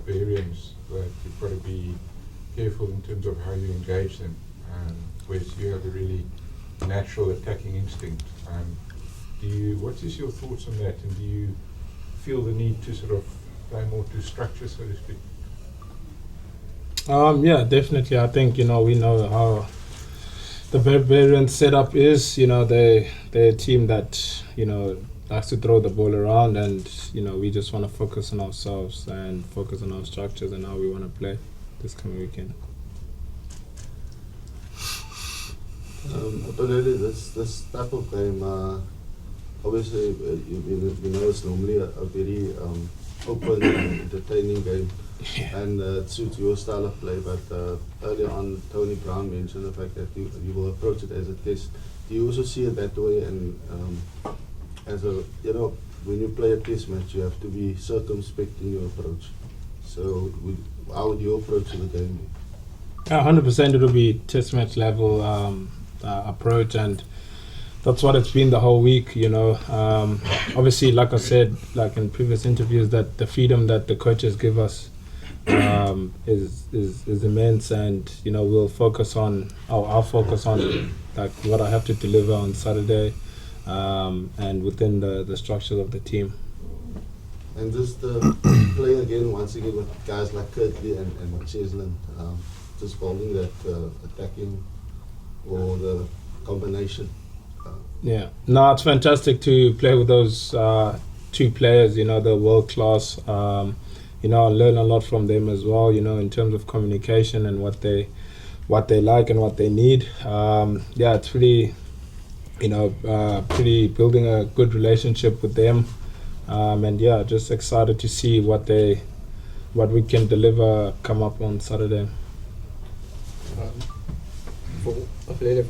Barbarians that you've got to be careful in terms of how you engage them, whereas you have a really natural attacking instinct. What is your thoughts on that, and do you feel the need to sort of play more to structure, so to speak? Yeah, definitely. I think, we know how the Barbarians setup is. They're a team that, likes to throw the ball around, and, we just want to focus on ourselves and focus on our structures and how we want to play this coming weekend. Aphelele, this type of game, obviously, you know, it's normally a very open and entertaining game, and it suits your style of play. But earlier on, Tony Brown mentioned the fact that you will approach it as a test. Do you also see it that way? And as a, when you play a test match, you have to be circumspect in your approach. So, how would you approach the game be? 100% it'll be test match level approach, and that's what it's been the whole week. Obviously, like I said, like in previous interviews, that the freedom that the coaches give us is immense, and we'll focus on I'll focus on like what I have to deliver on Saturday, and within the structures of the team. And just play again once again with guys like Kirtley and Chesland, just bowling that attacking or the combination. Yeah, no, it's fantastic to play with those two players. They're world class. I learn a lot from them as well. In terms of communication and what they like and what they need. It's really, pretty building a good relationship with them. And just excited to see what we can deliver come up on Saturday. For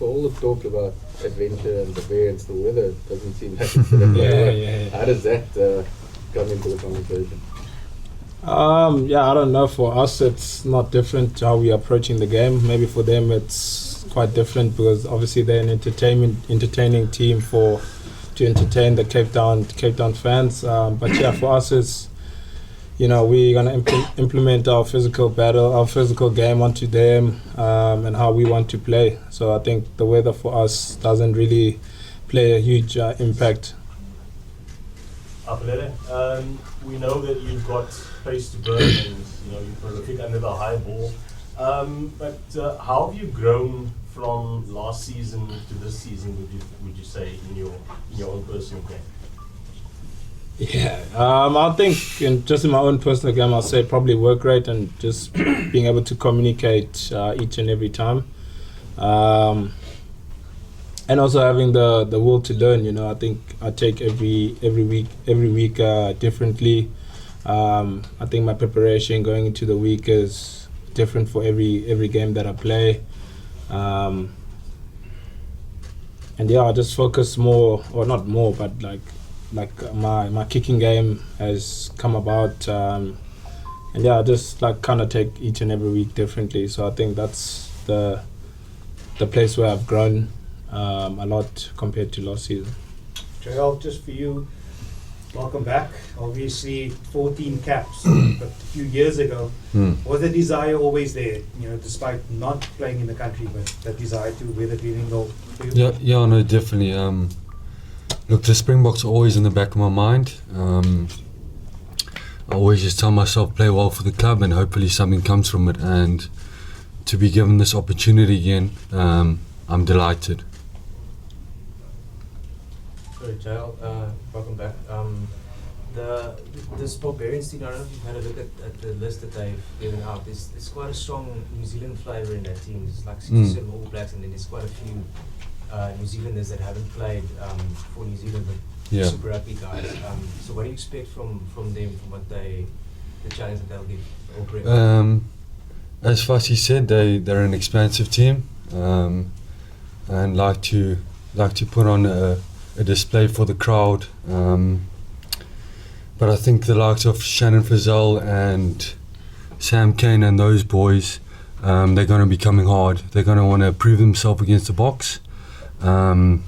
all the talk about adventure and the variance, the weather doesn't seem like it's going to play. How does that come into the conversation? I don't know. For us, it's not different how we're approaching the game. Maybe for them, it's quite different because obviously they're an entertaining team to entertain the Cape Town fans. But for us, it's we're gonna implement our physical game onto them, and how we want to play. So I think the weather for us doesn't really play a huge impact. Aphelele, we know that you've got pace to burn and you're prolific under the high ball. But how have you grown from last season to this season? Would you say in your own personal game? I think in my own personal game, I'll say probably work rate and just being able to communicate each and every time, and also having the will to learn. I think I take every week differently. I think my preparation going into the week is different for every game that I play, and I just focus more, or not more, but like my kicking game has come about, and I just kind of take each and every week differently. So I think that's the place where I've grown a lot compared to last season. Joel, just for you, welcome back. Obviously 14 caps, but a few years ago, was the desire always there, despite not playing in the country, but the desire to wear the green and gold for you? Yeah, no, definitely. Look, the Springboks are always in the back of my mind. I always just tell myself, play well for the club and hopefully something comes from it. And to be given this opportunity again, I'm delighted. Sorry, Jael, welcome back. This Barbarians team, I don't know if you've had a look at the list that they've given out. There's quite a strong New Zealand flavour in that team. There's like 67 All Blacks, and then there's quite a few New Zealanders that haven't played for New Zealand, but Super Rugby guys. So what do you expect from them, from what the challenge that they'll give? As Fassi said, they're an expansive team, and like to put on a display for the crowd. But I think the likes of Shannon Frizzell and Sam Kane and those boys, they're going to be coming hard. They're going to want to prove themselves against the Boks. And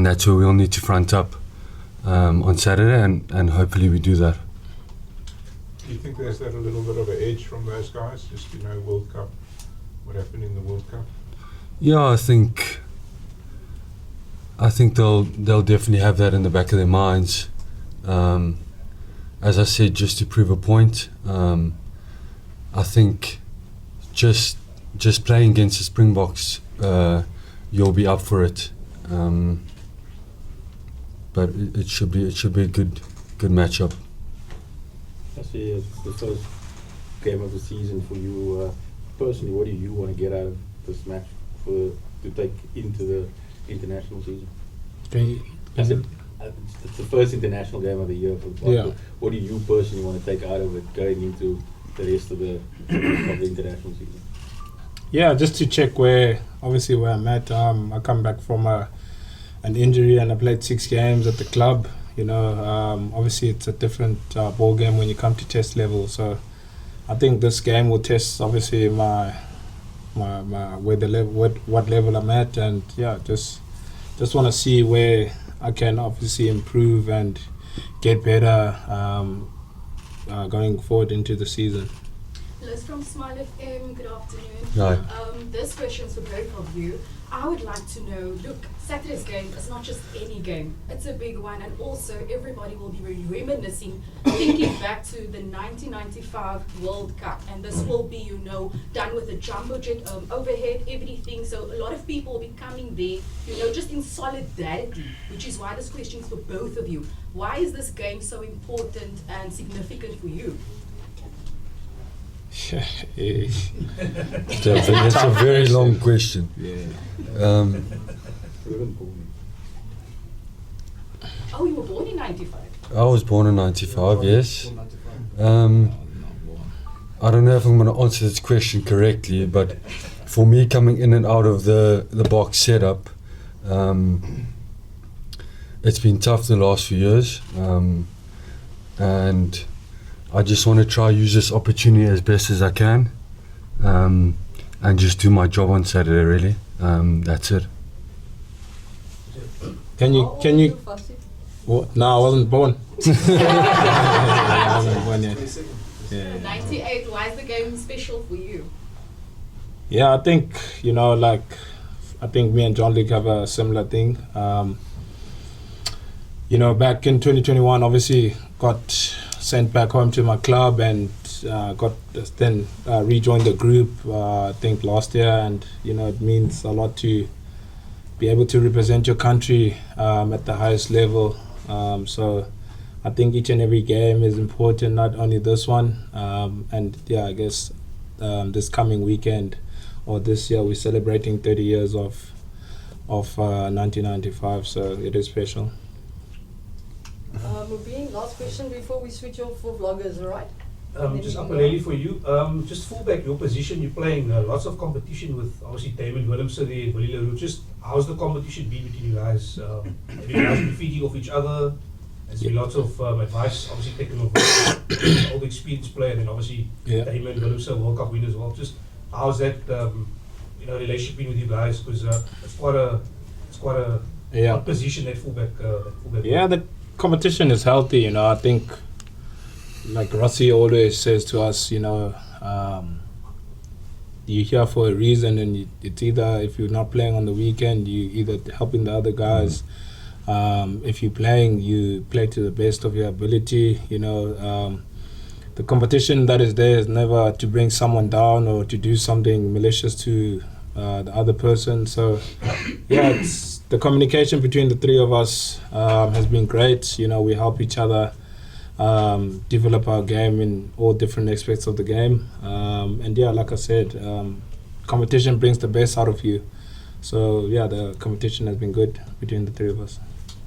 that's where we'll need to front up on Saturday, and hopefully we do that. Do you think there's that a little bit of an edge from those guys? Just World Cup, what happened in the World Cup? Yeah, I think they'll definitely have that in the back of their minds. As I said, just to prove a point. I think just playing against the Springboks, you'll be up for it. But it should be a good matchup. I see it's the first game of the season for you personally. What do you want to get out of this match to take into the international season? It's the first international game of the year for Boks. Yeah. What do you personally want to take out of it going into the rest of the international season? Yeah, just to check where I'm at. I come back from an injury and I played 6 games at the club. Obviously it's a different ball game when you come to test level. So I think this game will test obviously my what level I'm at, and yeah, just want to see where I can obviously improve and get better going forward into the season. Liz from Smile FM, good afternoon. Hi. This question's for both of you. I would like to know, look, Saturday's game is not just any game, it's a big one, and also everybody will be reminiscing, thinking back to the 1995 World Cup, and this will be, done with a jumbo jet overhead, everything, so a lot of people will be coming there, just in solidarity, which is why this question is for both of you. Why is this game so important and significant for you? It's a very long question. Oh, you were born in 95? I was born in 95, yes. I don't know if I'm going to answer this question correctly, but for me coming in and out of the Boks setup, it's been tough the last few years, and I just want to try use this opportunity as best as I can, and just do my job on Saturday, really. That's it. Can you? What? No, I wasn't born. I wasn't born yet. Yeah. 98, why is the game special for you? Yeah, I think, I think me and Jean-Luc have a similar thing. Back in 2021, obviously got sent back home to my club and rejoined the group, I think last year, and, it means a lot to be able to represent your country at the highest level. So I think each and every game is important, not only this one. And yeah, I guess this coming weekend or this year we're celebrating 30 years of 1995, so it is special. Mubin, last question before we switch off for vloggers, alright? Just Aphelele for you. Just fullback, your position, you're playing lots of competition with obviously Damon Willemse there and Willie LaRue. Just how's the competition been between you guys? Have you guys been feeding off each other? There's been lots of advice, obviously taking over all the experienced player, and then obviously Damon Willemse, World Cup winner as well. Just how's that relationship been with you guys? Because it's quite a hot position, that fullback. Yeah, the competition is healthy. I think, like Rossi always says to us, you're here for a reason, and it's either, if you're not playing on the weekend, you either helping the other guys. If you're playing, you play to the best of your ability. The competition that is there is never to bring someone down or to do something malicious to the other person. So yeah, it's the communication between the three of us has been great. We help each other develop our game in all different aspects of the game. And yeah, like I said, competition brings the best out of you. So yeah, the competition has been good between the three of us.